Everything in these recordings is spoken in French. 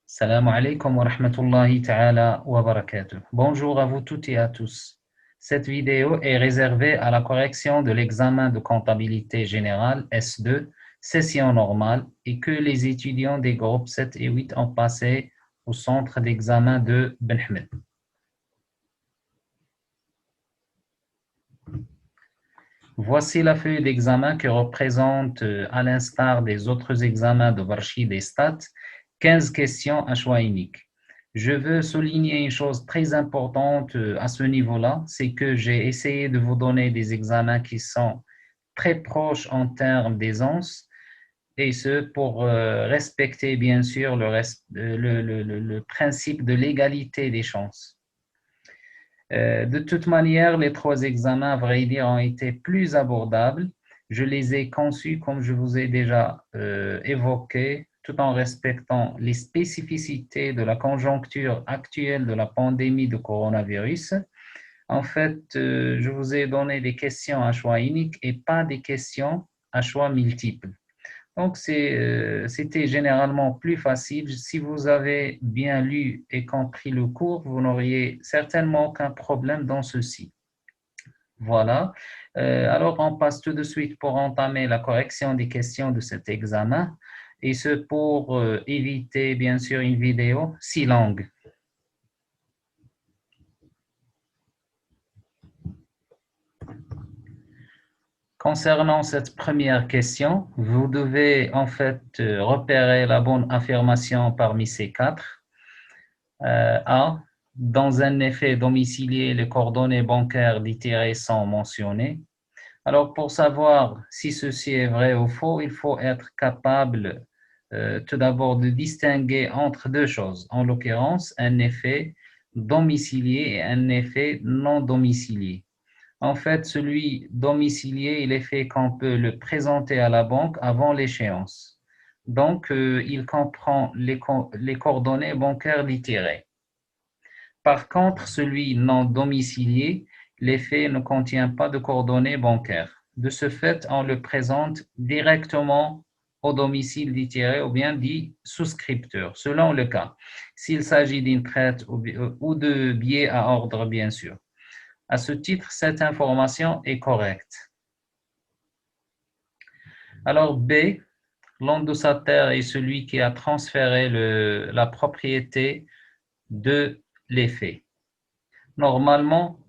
Salam alaikum wa rahmatullahi ta'ala wa barakatuh. Bonjour à vous toutes et à tous. Cette vidéo est réservée à la correction de l'examen de comptabilité générale S2, session normale, et que les étudiants des groupes 7 et 8 ont passé au centre d'examen de Ben Hamed. Voici la feuille d'examen qui représente, à l'instar des autres examens de Barchid et Stat, 15 questions à choix unique. Je veux souligner une chose très importante à ce niveau-là, c'est que j'ai essayé de vous donner des examens qui sont très proches en termes d'aisance, et ce pour respecter bien sûr le principe de l'égalité des chances. De toute manière, les trois examens, à vrai dire, ont été plus abordables. Je les ai conçus, comme je vous ai déjà évoqué, tout en respectant les spécificités de la conjoncture actuelle de la pandémie de coronavirus. En fait, je vous ai donné des questions à choix unique et pas des questions à choix multiples. Donc, c'était généralement plus facile. Si vous avez bien lu et compris le cours, vous n'auriez certainement aucun problème dans ceci. Voilà. Alors, on passe tout de suite pour entamer la correction des questions de cet examen, et ce pour éviter, bien sûr, une vidéo si longue. Concernant cette première question, vous devez en fait repérer la bonne affirmation parmi ces quatre. A. Dans un effet domicilié, les coordonnées bancaires d'ITIRE sont mentionnées. Alors, pour savoir si ceci est vrai ou faux, il faut être capable tout d'abord de distinguer entre deux choses. En l'occurrence, un effet domicilié et un effet non domicilié. En fait, celui domicilié, il est fait qu'on peut le présenter à la banque avant l'échéance. Donc, il comprend les coordonnées bancaires d'ITIRE. Par contre, celui non domicilié, l'effet ne contient pas de coordonnées bancaires. De ce fait, on le présente directement au domicile d'ITIRE ou bien dit souscripteur, selon le cas, s'il s'agit d'une traite ou de billets à ordre, bien sûr. À ce titre, cette information est correcte. Alors B, l'endossataire est celui qui a transféré la propriété de l'effet. Normalement,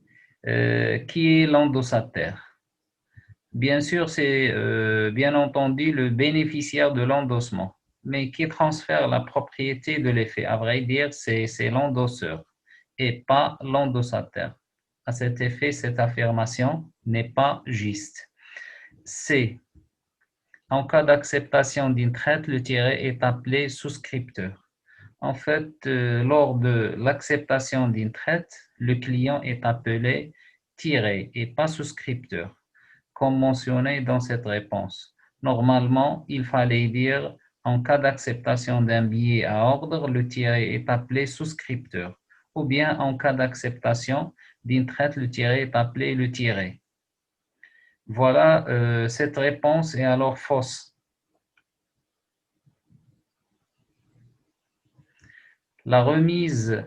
qui est l'endossataire? Bien sûr, c'est bien entendu le bénéficiaire de l'endossement, mais qui transfère la propriété de l'effet. À vrai dire, c'est l'endosseur et pas l'endossataire. À cet effet, cette affirmation n'est pas juste. C. En cas d'acceptation d'une traite, le tiret est appelé souscripteur. En fait, lors de l'acceptation d'une traite, le client est appelé tiré et pas souscripteur, comme mentionné dans cette réponse. Normalement, il fallait dire en cas d'acceptation d'un billet à ordre, le tiré est appelé souscripteur, ou bien en cas d'acceptation d'une traite, le tiré est appelé le tiré. Voilà, cette réponse est alors fausse. La remise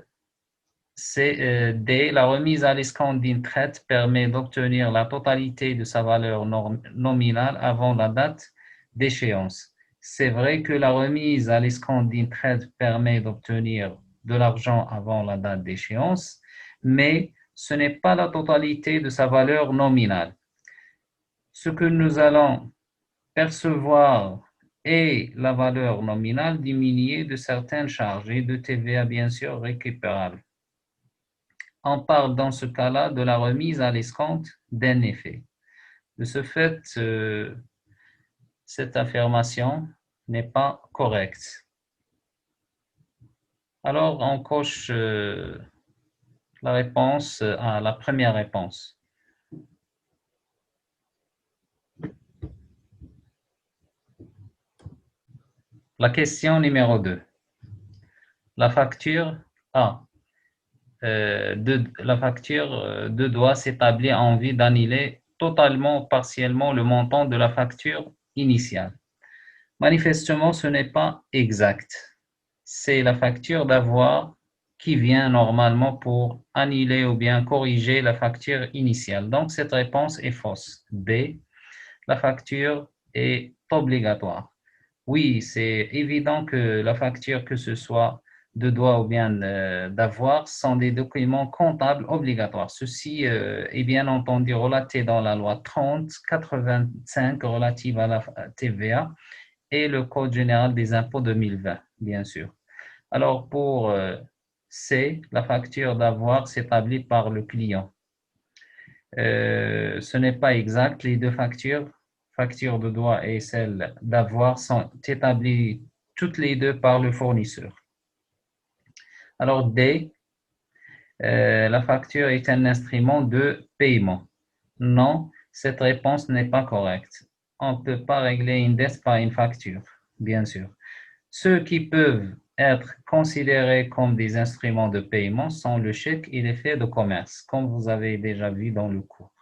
D, la remise à l'escompte d'une traite permet d'obtenir la totalité de sa valeur nominale avant la date d'échéance. C'est vrai que la remise à l'escompte d'une traite permet d'obtenir de l'argent avant la date d'échéance, mais ce n'est pas la totalité de sa valeur nominale. Ce que nous allons percevoir est la valeur nominale diminuée de certaines charges et de TVA bien sûr récupérables. On parle dans ce cas-là de la remise à l'escompte d'un effet. De ce fait, cette affirmation n'est pas correcte. Alors, on coche la réponse à la première réponse. La question numéro 2. La facture A. La facture de doit s'établir en vue d'annuler totalement ou partiellement le montant de la facture initiale. Manifestement, ce n'est pas exact. c'est la facture d'avoir qui vient normalement pour annuler ou bien corriger la facture initiale. Donc, cette réponse est fausse. B, la facture est obligatoire. Oui, c'est évident que la facture, que ce soit de droit ou bien d'avoir, sont des documents comptables obligatoires. Ceci est bien entendu relaté dans la loi 30/85 relative à la TVA et le Code général des impôts 2020, bien sûr. Alors, pour C, la facture d'avoir s'établit par le client. Ce n'est pas exact. Les deux factures, facture de droit et celle d'avoir, sont établies toutes les deux par le fournisseur. Alors, D, la facture est un instrument de paiement. Non, cette réponse n'est pas correcte. On ne peut pas régler une dette par une facture, bien sûr. Ceux qui peuvent être considérés comme des instruments de paiement sont le chèque et les faits de commerce, comme vous avez déjà vu dans le cours.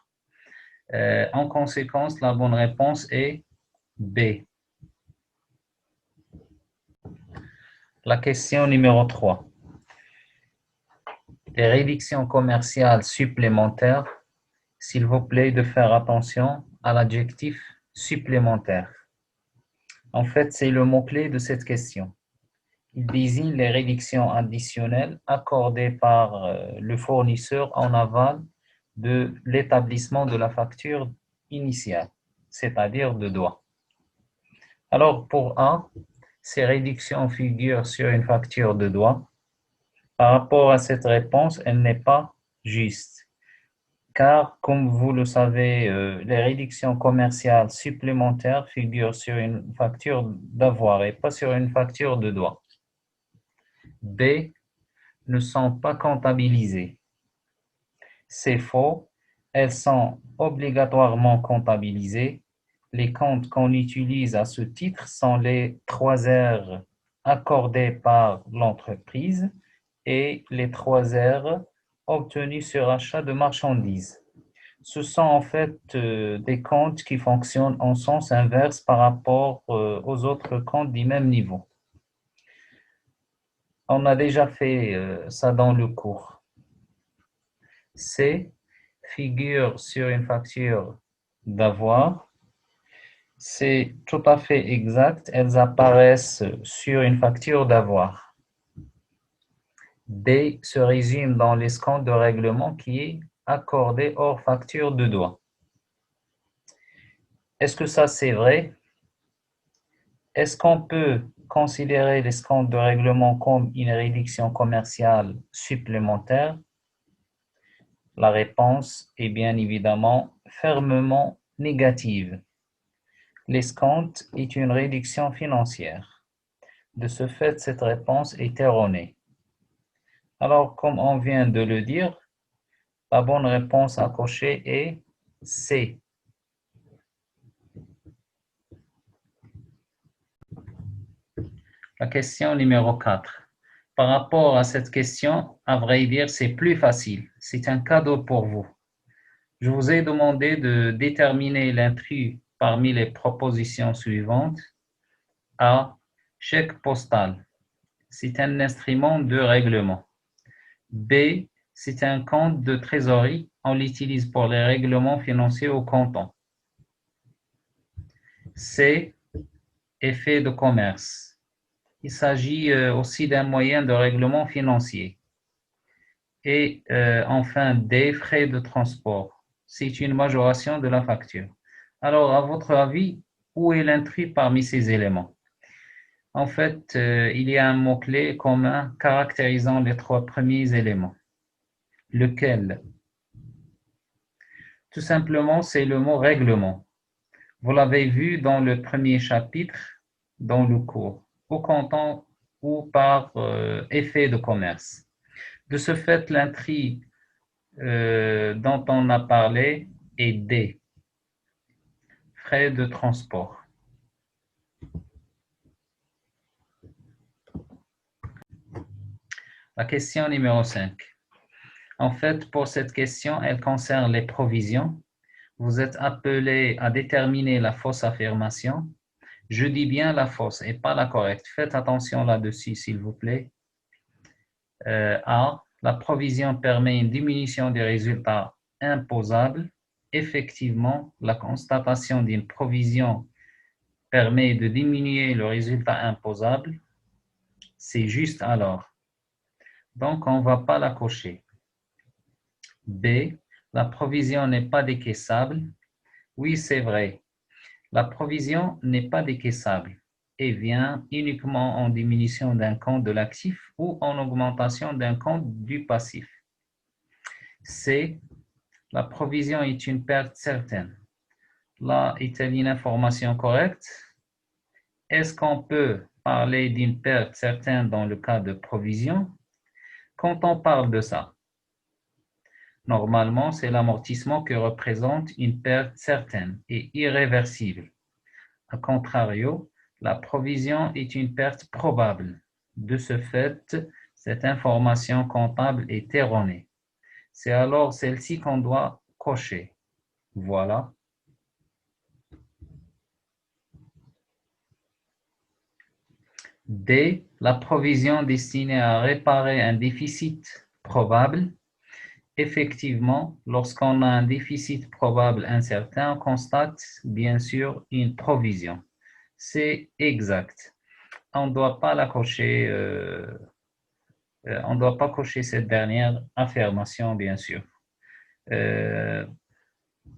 En conséquence, la bonne réponse est B. La question numéro 3. Les réductions commerciales supplémentaires, s'il vous plaît de faire attention à l'adjectif supplémentaire. En fait, c'est le mot-clé de cette question. Il désigne les réductions additionnelles accordées par le fournisseur en aval de l'établissement de la facture initiale, c'est-à-dire de droit. Alors, pour A, ces réductions figurent sur une facture de droit. Par rapport à cette réponse, elle n'est pas juste, car, comme vous le savez, les réductions commerciales supplémentaires figurent sur une facture d'avoir et pas sur une facture de droit. B, ne sont pas comptabilisées. C'est faux, elles sont obligatoirement comptabilisées. Les comptes qu'on utilise à ce titre sont les 3 R accordés par l'entreprise et les 3 R obtenus sur achat de marchandises. Ce sont en fait des comptes qui fonctionnent en sens inverse par rapport aux autres comptes du même niveau. On a déjà fait ça dans le cours. C figure sur une facture d'avoir. C'est tout à fait exact. Elles apparaissent sur une facture d'avoir. D se résume dans l'escompte de règlement qui est accordé hors facture de droit. Est-ce que ça c'est vrai? Est-ce qu'on peut considérer l'escompte de règlement comme une réduction commerciale supplémentaire? La réponse est bien évidemment fermement négative. L'escompte est une réduction financière. De ce fait, cette réponse est erronée. Alors, comme on vient de le dire, la bonne réponse à cocher est C. La question numéro 4. Par rapport à cette question, à vrai dire, c'est plus facile. C'est un cadeau pour vous. Je vous ai demandé de déterminer l'intrus parmi les propositions suivantes. A. Chèque postal. C'est un instrument de règlement. B. C'est un compte de trésorerie. On l'utilise pour les règlements financiers au comptant. C. Effet de commerce. Il s'agit aussi d'un moyen de règlement financier. Et enfin, D. Frais de transport. C'est une majoration de la facture. Alors, à votre avis, où est l'intrus parmi ces éléments? En fait, il y a un mot-clé commun caractérisant les 3 premiers éléments. Lequel? Tout simplement, c'est le mot règlement. Vous l'avez vu dans le premier chapitre, dans le cours, au comptant ou par effet de commerce. De ce fait, l'intrus dont on a parlé est D, frais de transport. La question numéro 5. En fait, pour cette question, elle concerne les provisions. Vous êtes appelé à déterminer la fausse affirmation. Je dis bien la fausse et pas la correcte. Faites attention là-dessus, s'il vous plaît. A. La provision permet une diminution des résultats imposables. Effectivement, la constatation d'une provision permet de diminuer le résultat imposable. C'est juste alors. Donc, on ne va pas la cocher. B. La provision n'est pas décaissable. Oui, c'est vrai. La provision n'est pas décaissable et vient uniquement en diminution d'un compte de l'actif ou en augmentation d'un compte du passif. C. La provision est une perte certaine. Là, est-elle une information correcte? Est-ce qu'on peut parler d'une perte certaine dans le cas de provision? Quand on parle de ça, normalement, c'est l'amortissement qui représente une perte certaine et irréversible. A contrario, la provision est une perte probable. De ce fait, cette information comptable est erronée. C'est alors celle-ci qu'on doit cocher. Voilà. D. La provision destinée à réparer un déficit probable. Effectivement, lorsqu'on a un déficit probable incertain, on constate bien sûr une provision. C'est exact. On ne doit pas la cocher, on ne doit pas cocher cette dernière affirmation, bien sûr.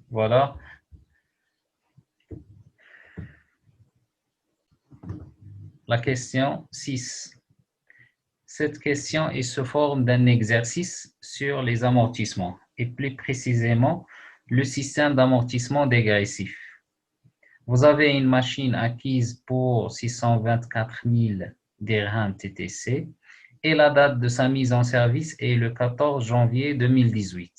Voilà. La question 6. Cette question est sous forme d'un exercice sur les amortissements et plus précisément le système d'amortissement dégressif. Vous avez une machine acquise pour 624 000 dirhams TTC et la date de sa mise en service est le 14 janvier 2018.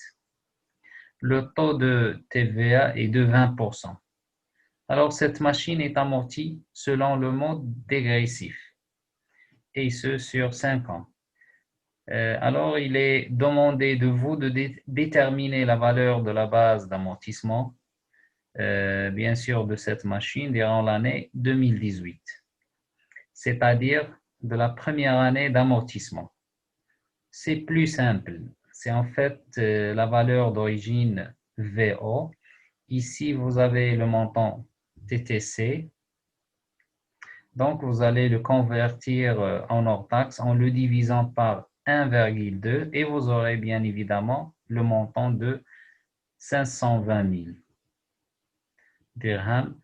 Le taux de TVA est de 20%. Alors, cette machine est amortie selon le mode dégressif et ce sur 5 ans. Alors, il est demandé de vous de déterminer la valeur de la base d'amortissement, bien sûr, de cette machine durant l'année 2018, c'est-à-dire de la première année d'amortissement. C'est plus simple. C'est en fait la valeur d'origine VO. Ici, vous avez le montant TTC. Donc, vous allez le convertir en hors taxe en le divisant par 1,2 et vous aurez bien évidemment le montant de 520 000 dirhams.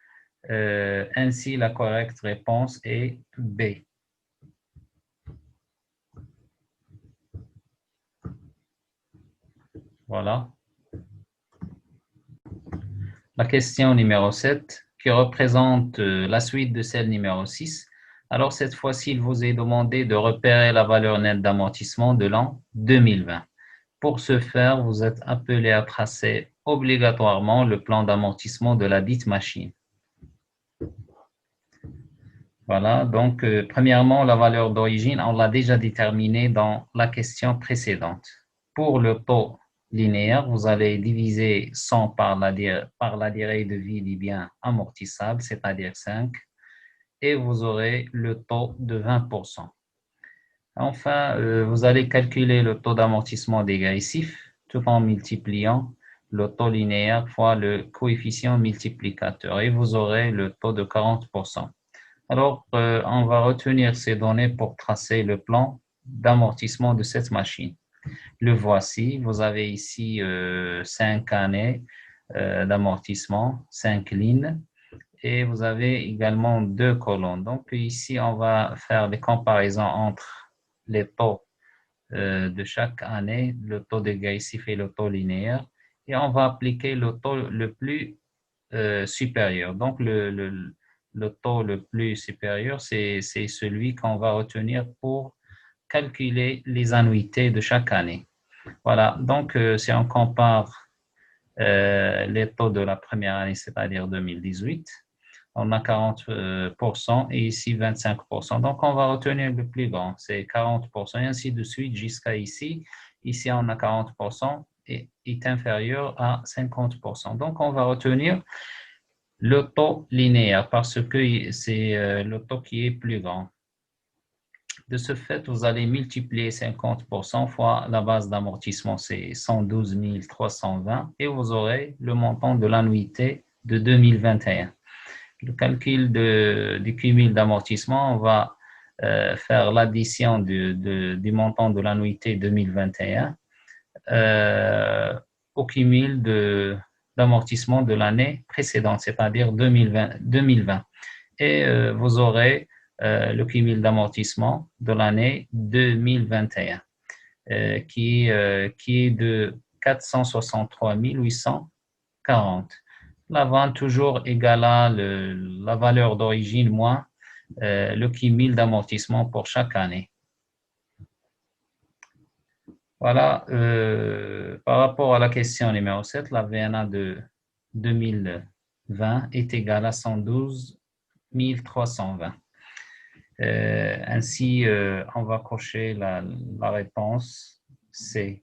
Ainsi, la correcte réponse est B. Voilà. La question numéro 7, qui représente la suite de celle numéro 6. Alors, cette fois-ci, il vous est demandé de repérer la valeur nette d'amortissement de l'an 2020. Pour ce faire, vous êtes appelé à tracer obligatoirement le plan d'amortissement de la dite machine. Voilà, donc premièrement, la valeur d'origine, on l'a déjà déterminée dans la question précédente. Pour le taux linéaire, vous allez diviser 100 par la durée de vie des biens amortissables, c'est-à-dire 5, et vous aurez le taux de 20%. Enfin, vous allez calculer le taux d'amortissement dégressif tout en multipliant le taux linéaire fois le coefficient multiplicateur et vous aurez le taux de 40%. Alors, on va retenir ces données pour tracer le plan d'amortissement de cette machine. Le voici. Vous avez ici 5 années d'amortissement, 5 lignes, et vous avez également 2 colonnes. Donc, ici, on va faire des comparaisons entre les taux de chaque année, le taux dégressif et le taux linéaire, et on va appliquer le taux le plus supérieur. Donc, le taux le plus supérieur, c'est celui qu'on va retenir pour calculer les annuités de chaque année. Voilà, donc si on compare les taux de la première année, c'est-à-dire 2018, on a 40% et ici 25%. Donc, on va retenir le plus grand, c'est 40% et ainsi de suite jusqu'à ici. Ici, on a 40% et est inférieur à 50%. Donc, on va retenir le taux linéaire parce que c'est le taux qui est plus grand. De ce fait, vous allez multiplier 50% fois la base d'amortissement, c'est 112 320, et vous aurez le montant de l'annuité de 2021. Le calcul du cumul d'amortissement, on va faire l'addition du montant de l'annuité 2021 au cumul d'amortissement de l'année précédente, c'est-à-dire 2020. Et vous aurez le cumul d'amortissement de l'année 2021 qui est de 463 840. La vente toujours égale à la valeur d'origine moins le cumul d'amortissement pour chaque année. Voilà, par rapport à la question numéro 7, la VNA de 2020 est égale à 112 320. Ainsi, on va cocher la réponse C.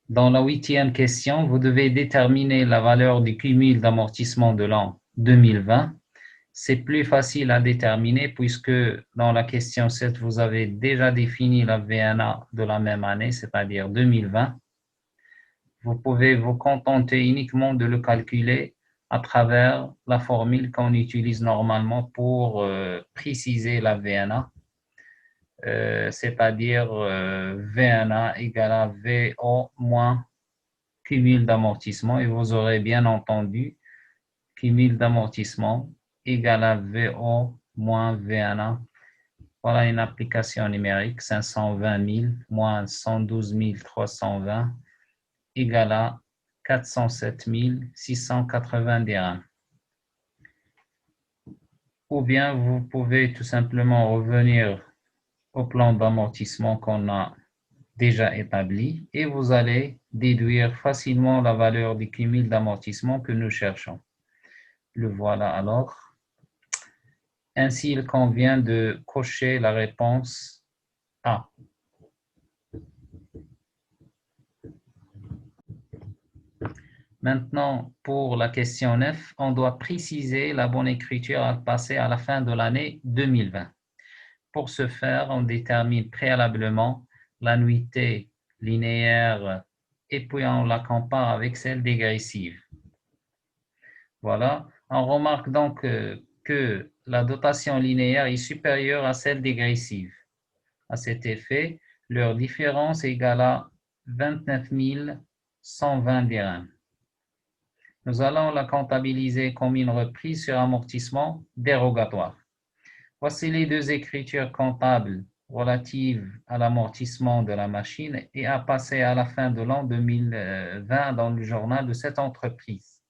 Dans la 8e question, vous devez déterminer la valeur du cumul d'amortissement de l'an 2020. C'est plus facile à déterminer puisque dans la question 7, vous avez déjà défini la VNA de la même année, c'est-à-dire 2020. Vous pouvez vous contenter uniquement de le calculer à travers la formule qu'on utilise normalement pour préciser la VNA, c'est-à-dire VNA égale à VO moins cumul d'amortissement, et vous aurez bien entendu cumul d'amortissement égale à VO moins VNA. Voilà une application numérique, 520 000 moins 112 320 égale à 407 680 dirhams. Ou bien vous pouvez tout simplement revenir au plan d'amortissement qu'on a déjà établi et vous allez déduire facilement la valeur du cumul d'amortissement que nous cherchons. Le voilà alors. Ainsi, il convient de cocher la réponse A. Maintenant, pour la question 9, on doit préciser la bonne écriture à passer à la fin de l'année 2020. Pour ce faire, on détermine préalablement l'annuité linéaire et puis on la compare avec celle dégressive. Voilà. On remarque donc que la dotation linéaire est supérieure à celle dégressive. À cet effet, leur différence est égale à 29 120 dirhams. Nous allons la comptabiliser comme une reprise sur amortissement dérogatoire. Voici les deux écritures comptables relatives à l'amortissement de la machine et à passer à la fin de l'an 2020 dans le journal de cette entreprise.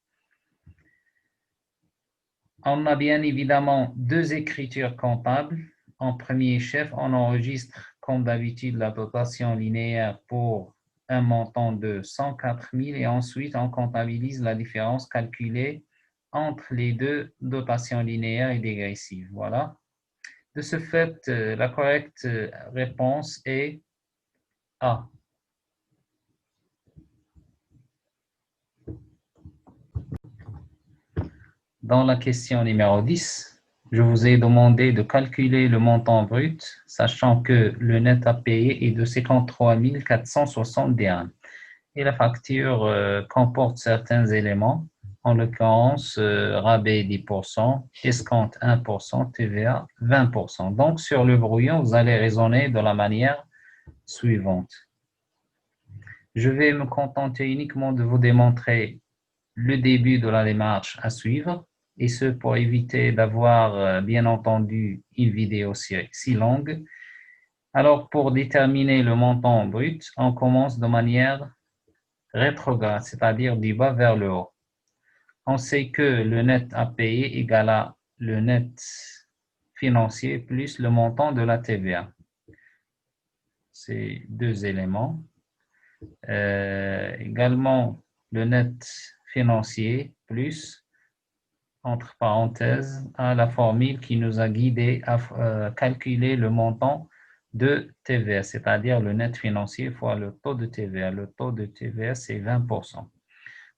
On a bien évidemment deux écritures comptables. En premier chef, on enregistre comme d'habitude la dotation linéaire pour un montant de 104 000 et ensuite on comptabilise la différence calculée entre les deux dotations linéaires et dégressives. Voilà. De ce fait, la correcte réponse est A. Dans la question numéro 10, je vous ai demandé de calculer le montant brut, sachant que le net à payer est de 53 460 dirhams. Et la facture comporte certains éléments, en l'occurrence rabais 10%, escompte 1%, TVA 20%. Donc, sur le brouillon, vous allez raisonner de la manière suivante. Je vais me contenter uniquement de vous démontrer le début de la démarche à suivre, et ce pour éviter d'avoir, bien entendu, une vidéo si longue. Alors, pour déterminer le montant brut, on commence de manière rétrograde, c'est-à-dire du bas vers le haut. On sait que le net à payer égale à le net financier plus le montant de la TVA. C'est deux éléments. Également, le net financier plus, entre parenthèses, à la formule qui nous a guidés à calculer le montant de TVA, c'est-à-dire le net financier fois le taux de TVA. Le taux de TVA, c'est 20%.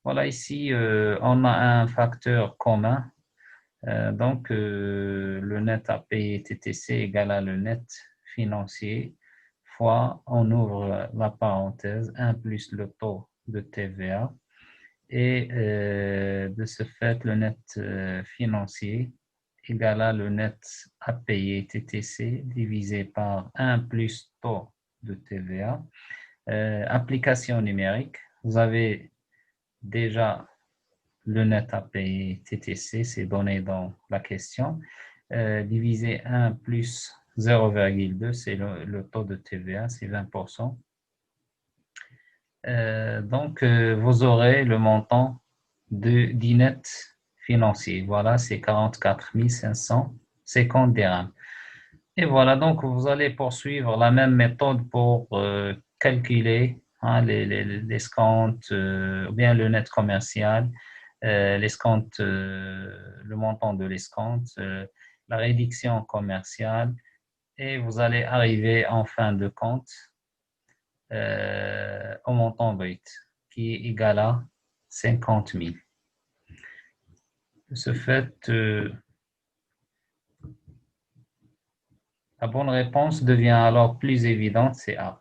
Voilà, ici, on a un facteur commun. Donc, le net à payer TTC égale à le net financier fois, on ouvre la parenthèse, 1 plus le taux de TVA. Et de ce fait, le net financier égale à le net à payer TTC divisé par 1 plus taux de TVA. Application numérique, vous avez déjà le net à payer TTC, c'est donné dans la question, divisé 1 plus 0,2, c'est le taux de TVA, c'est 20%. Donc, vous aurez le montant du net financier. Voilà, c'est 44 550 dirhams. Et voilà, donc vous allez poursuivre la même méthode pour calculer l'escompte ou bien le net commercial, l'escompte, le montant de l'escompte, la réduction commerciale, et vous allez arriver en fin de compte au montant brut qui est égal à 50 000. De ce fait, la bonne réponse devient alors plus évidente, c'est A.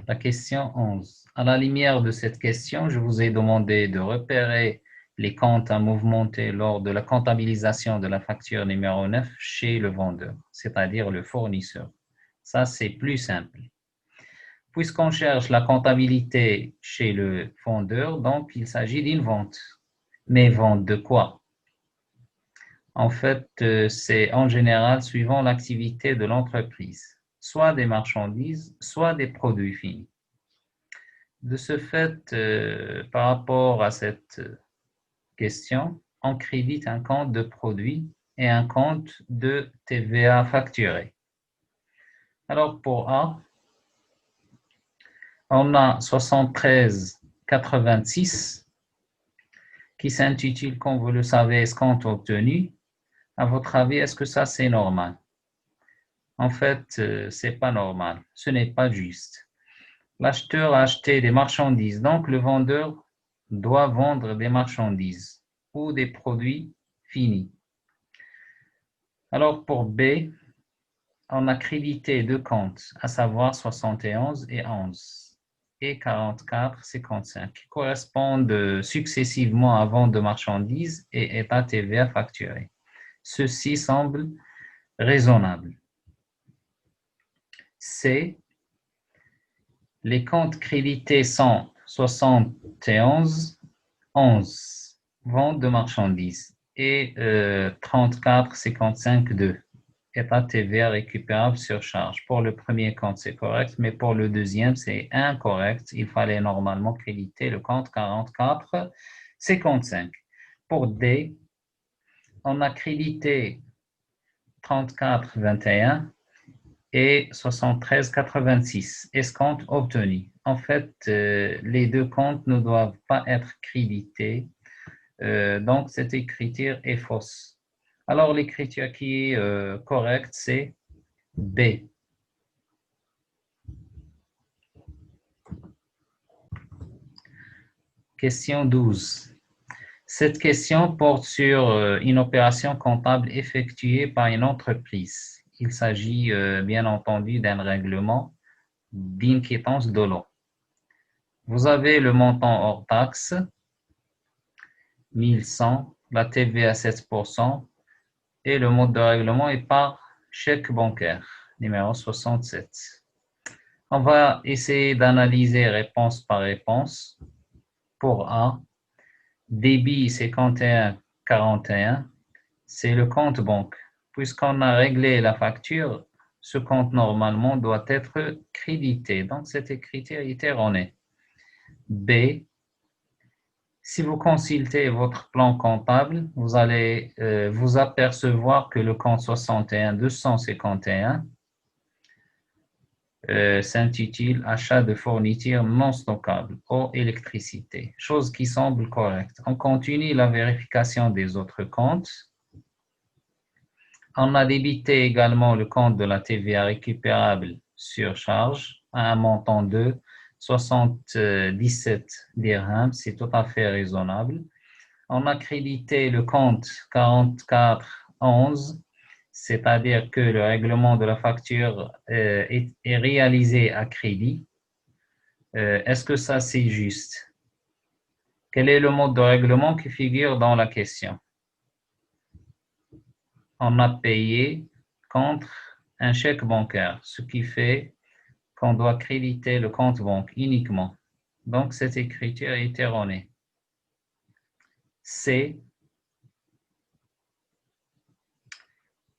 La question 11. À la lumière de cette question, je vous ai demandé de repérer les comptes à mouvementer lors de la comptabilisation de la facture numéro 9 chez le vendeur, c'est-à-dire le fournisseur. Ça, c'est plus simple. Puisqu'on cherche la comptabilité chez le vendeur, donc il s'agit d'une vente. Mais vente de quoi? En fait, c'est en général suivant l'activité de l'entreprise, soit des marchandises, soit des produits finis. De ce fait, par rapport à cette question, on crédite un compte de produit et un compte de TVA facturé. Alors pour A, on a 73,86 qui s'intitule, comme vous le savez, escompte obtenu. À votre avis, est-ce que ça c'est normal? En fait, c'est pas normal. Ce n'est pas juste. L'acheteur a acheté des marchandises, donc le vendeur doit vendre des marchandises ou des produits finis. Alors pour B, on a crédité deux comptes, à savoir 71 et 11 et 44, 55, qui correspondent successivement à vente de marchandises et état TVA facturé. Ceci semble raisonnable. C, les comptes crédités sont 71, 11, vente de marchandises, et 34, 55, 2, état TVA récupérable sur charge. Pour le premier compte, c'est correct, mais pour le deuxième, c'est incorrect. Il fallait normalement créditer le compte 44, 55. Pour D, on a crédité 34, 21 et 73,86. Escompte obtenu. En fait, les deux comptes ne doivent pas être crédités. Donc, cette écriture est fausse. Alors, l'écriture qui est correcte, c'est B. Question 12. Cette question porte sur une opération comptable effectuée par une entreprise. Il s'agit bien entendu d'un règlement d'une quittance de l'eau. Vous avez le montant hors taxe, 1100, la TVA 7%, et le mode de règlement est par chèque bancaire, numéro 67. On va essayer d'analyser réponse par réponse. Pour A, débit 51,41, c'est le compte banque. Puisqu'on a réglé la facture, ce compte normalement doit être crédité. Donc, cette écriture est erronée. B, si vous consultez votre plan comptable, vous allez vous apercevoir que le compte 61 251 s'intitule Achat de fournitures non stockables, eau, électricité, chose qui semble correcte. On continue la vérification des autres comptes. On a débité également le compte de la TVA récupérable sur charge à un montant de 77 dirhams, c'est tout à fait raisonnable. On a crédité le compte 4411, c'est-à-dire que le règlement de la facture est réalisé à crédit. Est-ce que ça c'est juste? Quel est le mode de règlement qui figure dans la question? On a payé contre un chèque bancaire, ce qui fait qu'on doit créditer le compte banque uniquement. Donc, cette écriture est erronée. C.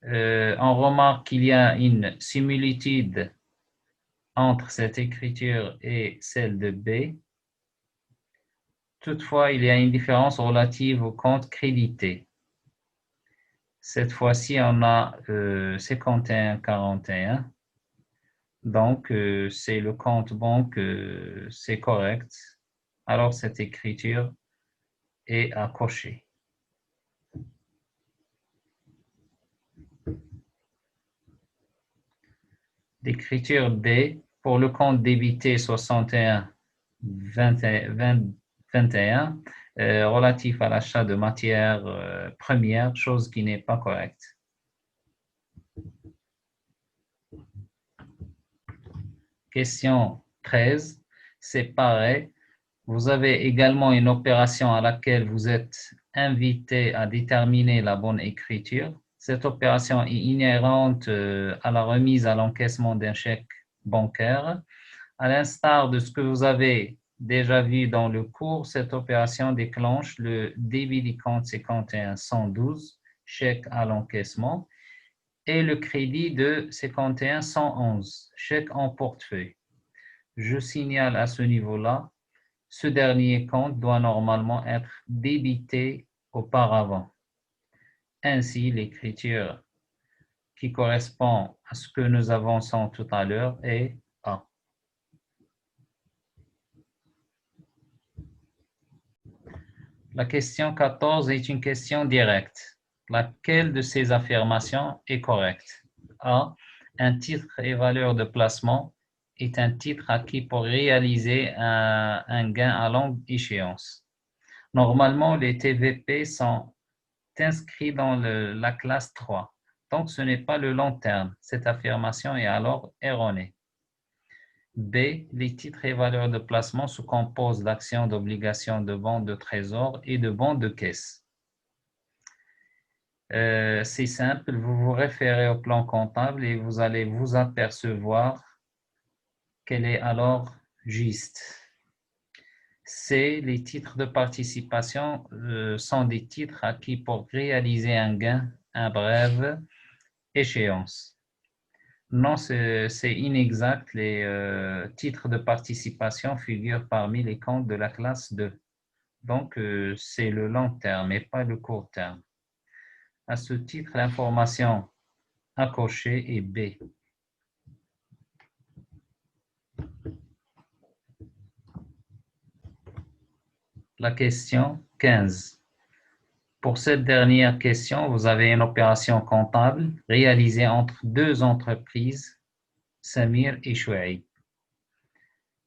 On remarque qu'il y a une similitude entre cette écriture et celle de B. Toutefois, il y a une différence relative au compte crédité. Cette fois-ci, on a 51,41. Donc, c'est le compte banque, c'est correct. Alors, cette écriture est à cocher. L'écriture D, pour le compte débité 61 21, relatif à l'achat de matières premières, chose qui n'est pas correcte. Question 13, c'est pareil. Vous avez également une opération à laquelle vous êtes invité à déterminer la bonne écriture. Cette opération est inhérente à la remise à l'encaissement d'un chèque bancaire. À l'instar de ce que vous avez déjà vu dans le cours, cette opération déclenche le débit du compte 51-112, chèque à l'encaissement, et le crédit de 51-111, chèque en portefeuille. Je signale à ce niveau-là, ce dernier compte doit normalement être débité auparavant. Ainsi, l'écriture qui correspond à ce que nous avançons tout à l'heure est A. La question 14 est une question directe. Laquelle de ces affirmations est correcte? A. Un titre et valeur de placement est un titre acquis pour réaliser un gain à longue échéance. Normalement, les TVP sont inscrits dans la classe 3. Donc, ce n'est pas le long terme. Cette affirmation est alors erronée. B. Les titres et valeurs de placement se composent d'actions, d'obligations, de bons de trésor et de bons de caisse. C'est simple, vous vous référez au plan comptable et vous allez vous apercevoir qu'elle est alors juste. C. Les titres de participation sont des titres acquis pour réaliser un gain à brève échéance. Non, c'est inexact. Les titres de participation figurent parmi les comptes de la classe 2. Donc, c'est le long terme et pas le court terme. À ce titre, l'information à cocher est B. La question 15. Pour cette dernière question, vous avez une opération comptable réalisée entre deux entreprises, Samir et Chouaib.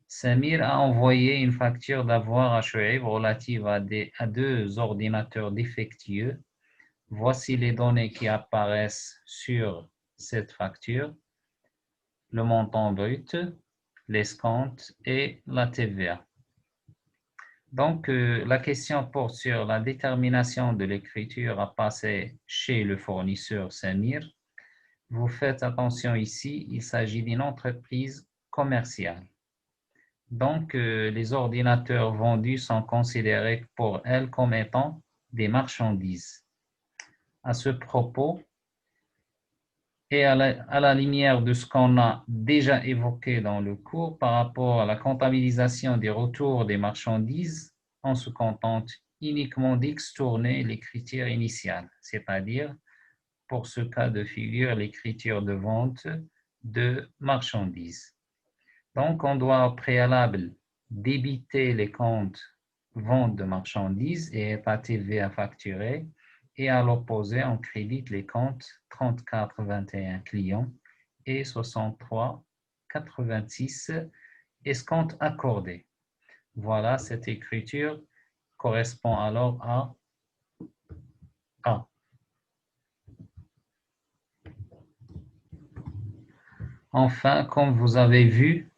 Samir a envoyé une facture d'avoir à Chouaib relative à deux ordinateurs défectueux. Voici les données qui apparaissent sur cette facture, le montant brut, l'escompte et la TVA. Donc, la question porte sur la détermination de l'écriture à passer chez le fournisseur Samir. Vous faites attention ici, il s'agit d'une entreprise commerciale. Donc, les ordinateurs vendus sont considérés pour elle comme étant des marchandises. À ce propos, et à la lumière de ce qu'on a déjà évoqué dans le cours par rapport à la comptabilisation des retours des marchandises, on se contente uniquement d'extourner l'écriture initiale, c'est-à-dire, pour ce cas de figure, l'écriture de vente de marchandises. Donc, on doit au préalable débiter les comptes vente de marchandises et état TVA facturé Et à l'opposé, on crédite les comptes 34,21 clients et 63,86 escomptes accordés. Voilà, cette écriture correspond alors à A. Enfin, comme vous avez vu,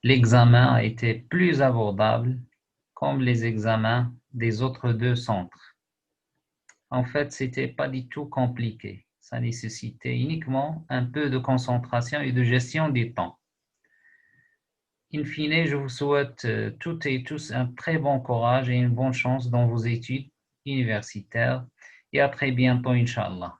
l'examen a été plus abordable comme les examens des autres deux centres. En fait, ce n'était pas du tout compliqué. Ça nécessitait uniquement un peu de concentration et de gestion des temps. In fine, je vous souhaite toutes et tous un très bon courage et une bonne chance dans vos études universitaires et à très bientôt, Inch'Allah.